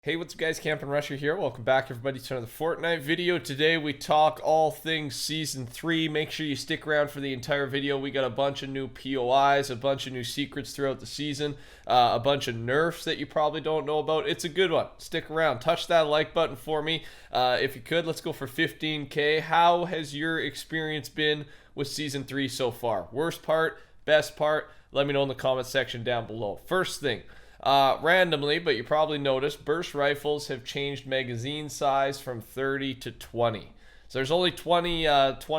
Hey, what's up guys, TheCampingRusher here. Welcome back everybody to another Fortnite video. Today we talk all things Season 3. Make sure you stick around for the entire video. We got a bunch of new POIs, a bunch of new secrets throughout the season, a bunch of nerfs that you probably don't know about. It's a good one. Stick around. Touch that like button for me. If you could, let's go for 15K. How has your experience been with Season 3 so far? Worst part, best part? Let me know in the comment section down below. First thing. Randomly, but you probably noticed, burst rifles have changed magazine size from 30 to 20. So there's only 20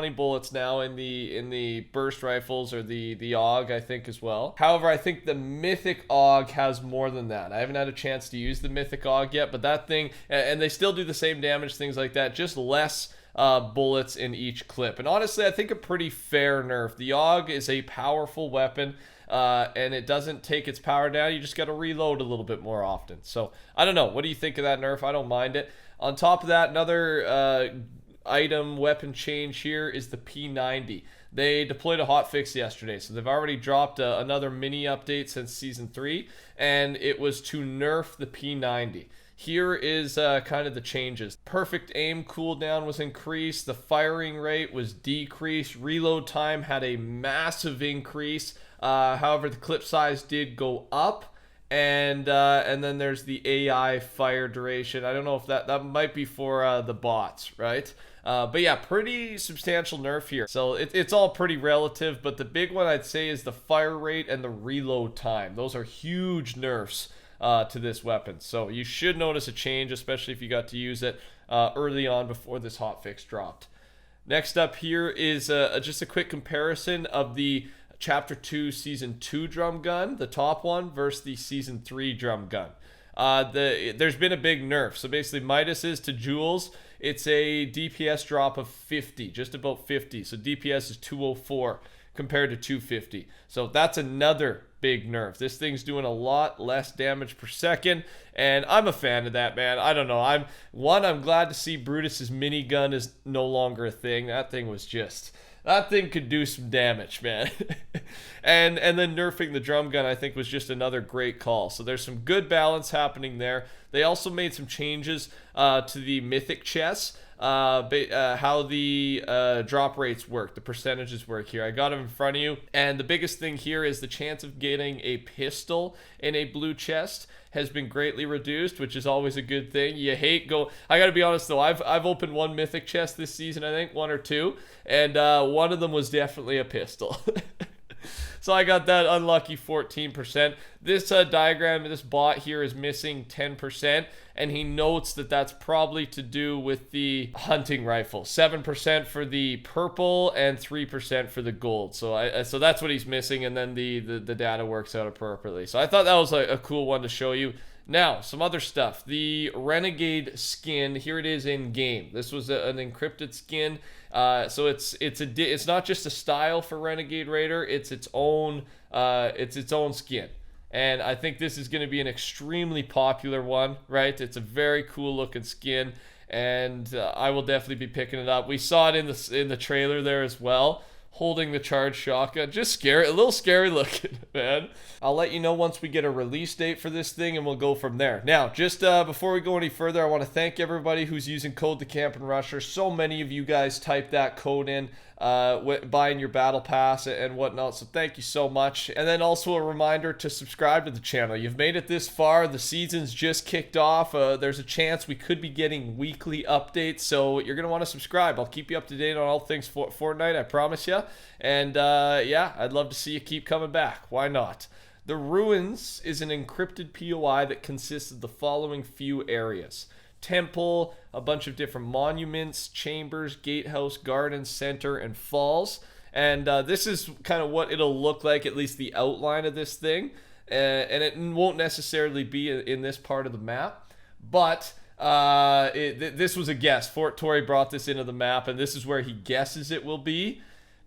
bullets now in the burst rifles, or the AUG, I think, as well. However, I think the Mythic AUG has more than that. I haven't had a chance to use the Mythic AUG yet, but that thing, and they still do the same damage, things like that, just less bullets in each clip. And honestly, I think a pretty fair nerf. The AUG is a powerful weapon. And it doesn't take its power down. You just got to reload a little bit more often. So I don't know. What do you think of that nerf? I don't mind it. On top of that, another item weapon change here is the P90. They deployed a hotfix yesterday, so they've already dropped another mini update since Season 3, and it was to nerf the P90. Here is kind of the changes. Perfect aim cooldown was increased. The firing rate was decreased. Reload time had a massive increase. However, the clip size did go up. And then there's the AI fire duration. I don't know if that might be for the bots, right? But yeah, pretty substantial nerf here. So it's all pretty relative, but the big one I'd say is the fire rate and the reload time. Those are huge nerfs to this weapon. So you should notice a change, especially if you got to use it early on before this hotfix dropped. Next up here is just a quick comparison of the Chapter 2 Season 2 drum gun, the top one, versus the Season 3 drum gun. There's been a big nerf. So basically Midas's to Jules, it's a DPS drop of 50, just about 50. So DPS is 204 compared to 250. So that's another big nerf. This thing's doing a lot less damage per second, and I'm a fan of that, man. I don't know. I'm glad to see Brutus's minigun is no longer a thing. That thing could do some damage, man. and then nerfing the drum gun, I think, was just another great call. So there's some good balance happening there. They also made some changes to the Mythic chests, how the drop rates work, the percentages work here. I got them in front of you, and the biggest thing here is the chance of getting a pistol in a blue chest has been greatly reduced, which is always a good thing. I gotta be honest though, I've opened one Mythic chest this season, I think, one or two, and one of them was definitely a pistol. So I got that unlucky 14%. This diagram, this bot here is missing 10%, and he notes that that's probably to do with the hunting rifle. 7% for the purple and 3% for the gold. So so that's what he's missing, and then the data works out appropriately. So I thought that was a cool one to show you. Now, some other stuff. The Renegade skin, here it is in game. This was an encrypted skin. So it's not just a style for Renegade Raider. It's its own skin. And I think this is going to be an extremely popular one, right? It's a very cool looking skin, and I will definitely be picking it up. We saw it in the trailer there as well, holding the charged shotgun. Just scary, a little scary looking, man. I'll let you know once we get a release date for this thing, and we'll go from there. Now, just before we go any further, I want to thank everybody who's using code TheCampingRusher. So many of you guys typed that code in buying your battle pass and whatnot, so thank you so much. And then also a reminder to subscribe to the channel. You've made it this far, the season's just kicked off. There's a chance we could be getting weekly updates, so you're going to want to subscribe. I'll keep you up to date on all things Fortnite, I promise you. And yeah, I'd love to see you keep coming back. Why not? The Ruins is an encrypted POI that consists of the following few areas: temple, a bunch of different monuments, chambers, gatehouse, gardens, center, and falls. And this is kind of what it'll look like, at least the outline of this thing. And it won't necessarily be in this part of the map, but this was a guess. Fort Tory brought this into the map, and this is where he guesses it will be.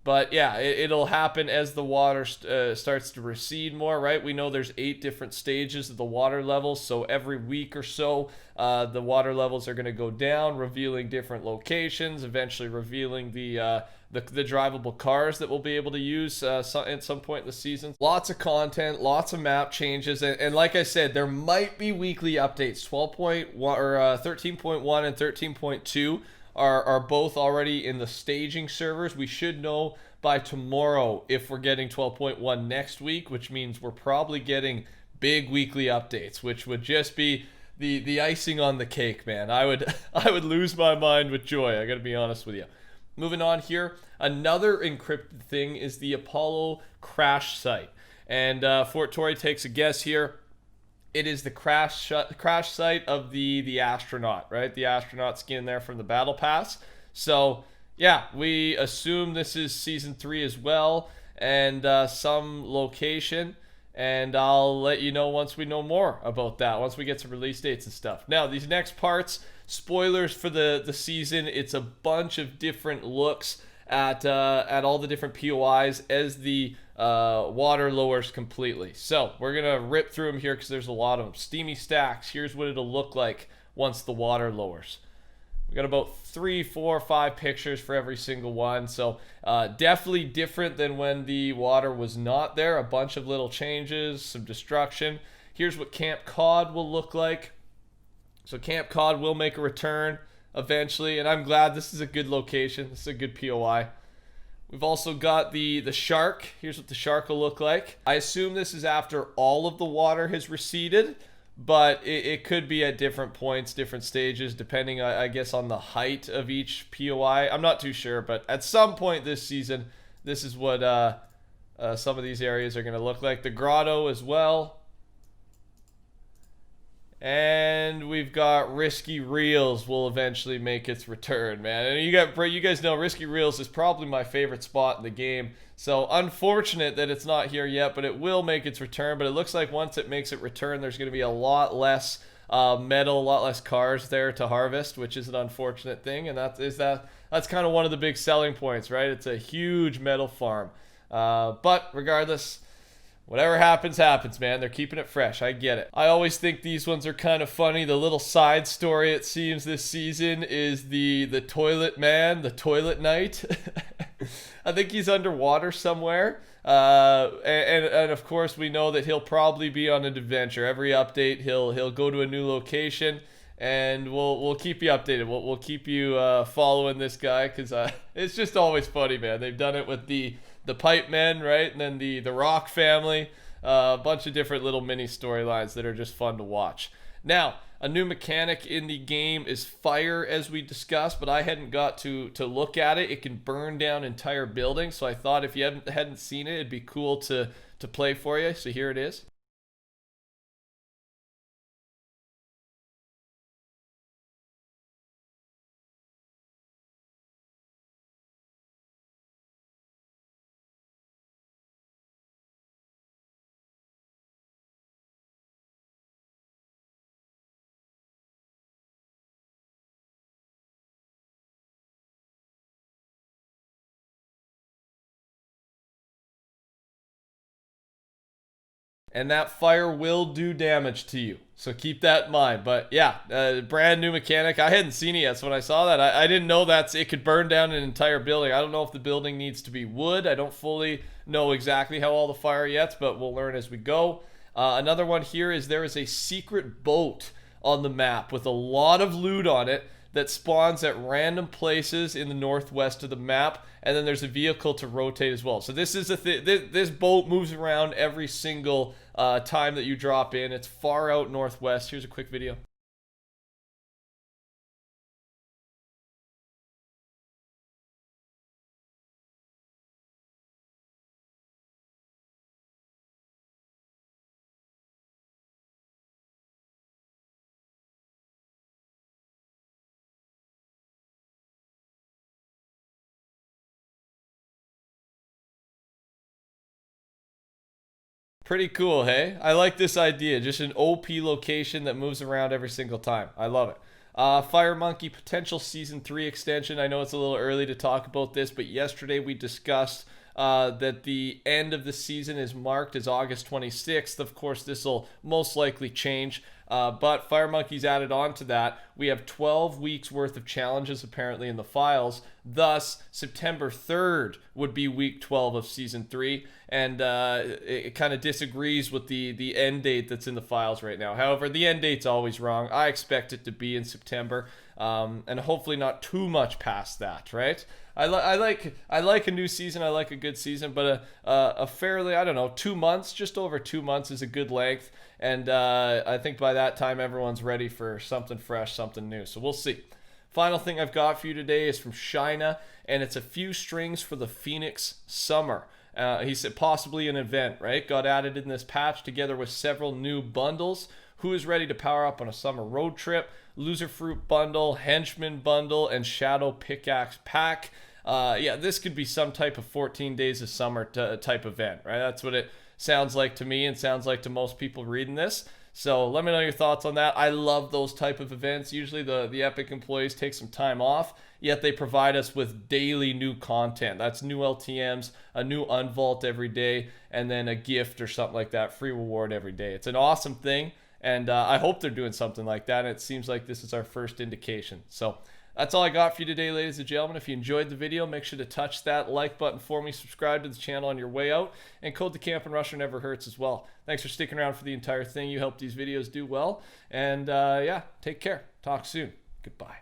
But yeah, it'll happen as the water starts to recede more, right? We know there's 8 different stages of the water levels, so every week or so, the water levels are going to go down, revealing different locations, eventually revealing the drivable cars that we'll be able to use at some point in the season. Lots of content, lots of map changes, and like I said, there might be weekly updates. 12.1 or 13.1 and 13.2 are both already in the staging servers. We should know by tomorrow if we're getting 12.1 next week, which means we're probably getting big weekly updates, which would just be the icing on the cake, man. I would lose my mind with joy. I got to be honest with you. Moving on here, another encrypted thing is the Apollo crash site, and Fort Tory takes a guess here. It is the crash site of the astronaut, right? The astronaut skin there from the battle pass. So yeah, we assume this is season 3 as well, and some location. And I'll let you know once we know more about that, once we get some release dates and stuff. Now, these next parts, spoilers for the season. It's a bunch of different looks at all the different POIs as the water lowers completely. So we're gonna rip through them here because there's a lot of them. Steamy stacks. Here's what it'll look like once the water lowers. We got about 3, 4, 5 pictures for every single one. So definitely different than when the water was not there. A bunch of little changes, some destruction. Here's what Camp Cod will look like. So Camp Cod will make a return eventually, and I'm glad. This is a good location. This is a good POI. We've also got the shark. Here's what the shark will look like. I assume this is after all of the water has receded, but it could be at different points, different stages, depending, I guess, on the height of each POI. I'm not too sure, but at some point this season, this is what some of these areas are going to look like. The grotto as well. And we've got Risky Reels will eventually make its return, man. And you guys know Risky Reels is probably my favorite spot in the game. So unfortunate that it's not here yet, but it will make its return. But it looks like once it makes its return, there's going to be a lot less metal, a lot less cars there to harvest, which is an unfortunate thing. And that's kind of one of the big selling points, right? It's a huge metal farm. But regardless, whatever happens, happens, man. They're keeping it fresh. I get it. I always think these ones are kind of funny. The little side story, it seems, this season is the toilet man, the toilet knight. I think he's underwater somewhere. And of course, we know that he'll probably be on an adventure. Every update, he'll go to a new location, and we'll keep you updated. We'll keep you following this guy, because it's just always funny, man. They've done it with the Pipe Men, right? And then the Rock family. A bunch of different little mini storylines that are just fun to watch. Now, a new mechanic in the game is fire, as we discussed, but I hadn't got to look at it. It can burn down entire buildings, so I thought if you hadn't seen it, it'd be cool to play for you. So here it is. And that fire will do damage to you, so keep that in mind. But yeah, brand new mechanic. I hadn't seen it yet, so when I saw that, I didn't know it could burn down an entire building. I don't know if the building needs to be wood. I don't fully know exactly how all the fire yet, but we'll learn as we go. Another one here is there is a secret boat on the map with a lot of loot on it that spawns at random places in the northwest of the map, and then there's a vehicle to rotate as well. So this is this boat moves around every single time that you drop in. It's far out northwest. Here's a quick video. Pretty cool, hey? I like this idea. Just an OP location that moves around every single time. I love it. Fire Monkey potential season 3 extension. I know it's a little early to talk about this, but yesterday we discussed that the end of the season is marked as August 26th. Of course, this will most likely change. But Fire Monkey's added on to that. We have 12 weeks worth of challenges apparently in the files. Thus, September 3rd would be week 12 of season 3. And it kind of disagrees with the end date that's in the files right now. However, the end date's always wrong. I expect it to be in September, and hopefully not too much past that, right? I like a new season. I like a good season, but a fairly, I don't know, 2 months, just over 2 months is a good length. And I think by that time, everyone's ready for something fresh, something new. So we'll see. Final thing I've got for you today is from Shina, and it's a few strings for the Phoenix Summer. He said possibly an event, right? Got added in this patch together with several new bundles. Who is ready to power up on a summer road trip? Loser Fruit Bundle, Henchman Bundle, and Shadow Pickaxe Pack. Yeah, this could be some type of 14 Days of Summer type event, right? That's what it sounds like to me and sounds like to most people reading this. So let me know your thoughts on that. I love those type of events. Usually the Epic employees take some time off, yet they provide us with daily new content. That's new LTMs, a new unvault every day, and then a gift or something like that, free reward every day. It's an awesome thing, and I hope they're doing something like that. And it seems like this is our first indication. So that's all I got for you today, ladies and gentlemen. If you enjoyed the video, make sure to touch that like button for me, subscribe to the channel on your way out, and code TheCampingRusher never hurts as well. Thanks for sticking around for the entire thing. You help these videos do well. And yeah, take care. Talk soon. Goodbye.